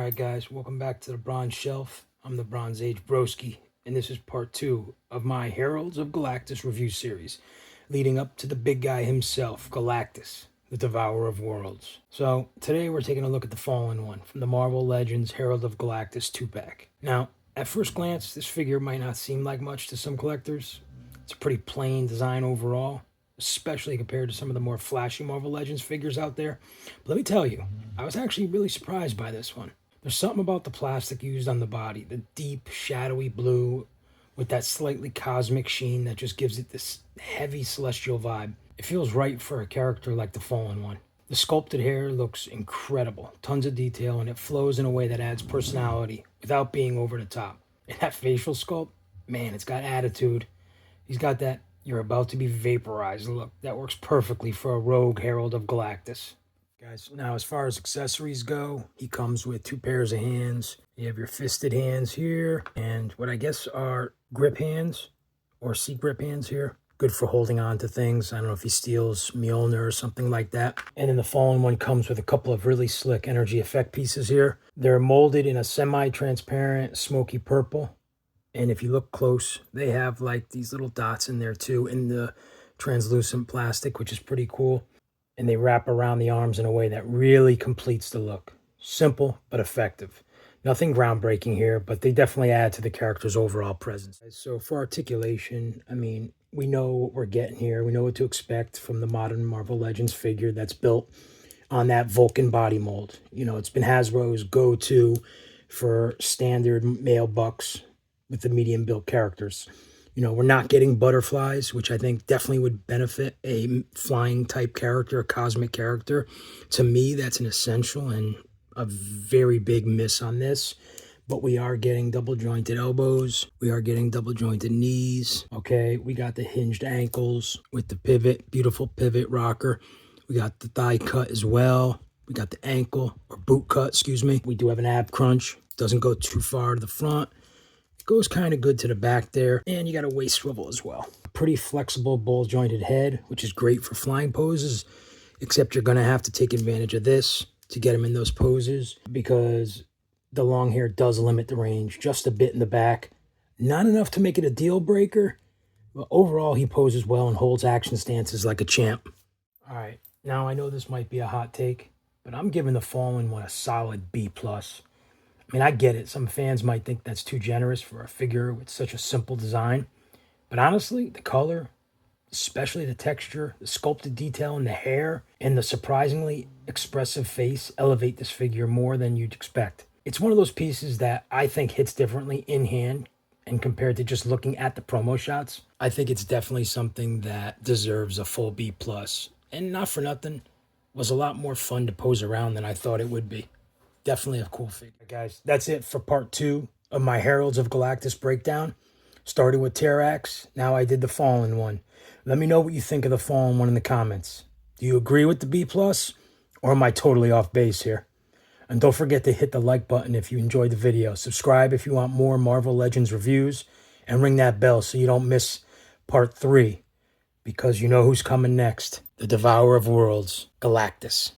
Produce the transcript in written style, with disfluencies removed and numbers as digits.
Alright guys, welcome back to the Bronze Shelf. I'm the Bronze Age Broski, and this is part 2 of my Heralds of Galactus review series, leading up to the big guy himself, Galactus, the devourer of worlds. So, today we're taking a look at the Fallen One from the Marvel Legends Herald of Galactus 2-pack. Now, at first glance, this figure might not seem like much to some collectors. It's a pretty plain design overall, especially compared to some of the more flashy Marvel Legends figures out there. But let me tell you, I was actually really surprised by this one. There's something about the plastic used on the body, the deep, shadowy blue with that slightly cosmic sheen that just gives it this heavy celestial vibe. It feels right for a character like the Fallen One. The sculpted hair looks incredible, tons of detail, and it flows in a way that adds personality without being over the top. And that facial sculpt, man, it's got attitude. He's got that you're about to be vaporized look that works perfectly for a rogue Herald of Galactus. Guys, now as far as accessories go, he comes with 2 pairs of hands. You have your fisted hands here, and what I guess are grip hands, or sea grip hands here. Good for holding on to things. I don't know if he steals Mjolnir or something like that. And then the Fallen One comes with a couple of really slick energy effect pieces here. They're molded in a semi-transparent smoky purple. And if you look close, they have like these little dots in there too in the translucent plastic, which is pretty cool. And they wrap around the arms in a way that really completes the look. Simple, but effective. Nothing groundbreaking here, but they definitely add to the character's overall presence. So for articulation, I mean, we know what we're getting here. We know what to expect from the modern Marvel Legends figure that's built on that Vulcan body mold. You know, it's been Hasbro's go-to for standard male bucks with the medium built characters. You know, we're not getting butterflies, which I think definitely would benefit a flying type character, a cosmic character. To me, that's an essential and a very big miss on this. But we are getting double jointed elbows. We are getting double jointed knees. Okay, we got the hinged ankles with the pivot, beautiful pivot rocker. We got the thigh cut as well. We got the ankle or boot cut, excuse me. We do have an ab crunch. Doesn't go too far to the front. Goes kind of good to the back there, and you got a waist swivel as well. Pretty flexible ball jointed head, which is great for flying poses, except you're going to have to take advantage of this to get him in those poses because the long hair does limit the range just a bit in the back. Not enough to make it a deal breaker, but overall he poses well and holds action stances like a champ. All right, now I know this might be a hot take, but I'm giving the Fallen One a solid B+. I mean, I get it. Some fans might think that's too generous for a figure with such a simple design. But honestly, the color, especially the texture, the sculpted detail in the hair, and the surprisingly expressive face elevate this figure more than you'd expect. It's one of those pieces that I think hits differently in hand and compared to just looking at the promo shots. I think it's definitely something that deserves a full B+. And not for nothing, was a lot more fun to pose around than I thought it would be. Definitely a cool figure. Guys, that's it for part 2 of my Heralds of Galactus breakdown. Started with Terrax, now I did the Fallen One. Let me know what you think of the Fallen One in the comments. Do you agree with the B+, or am I totally off base here? And don't forget to hit the like button if you enjoyed the video. Subscribe if you want more Marvel Legends reviews, and ring that bell so you don't miss part 3, because you know who's coming next. The Devourer of Worlds, Galactus.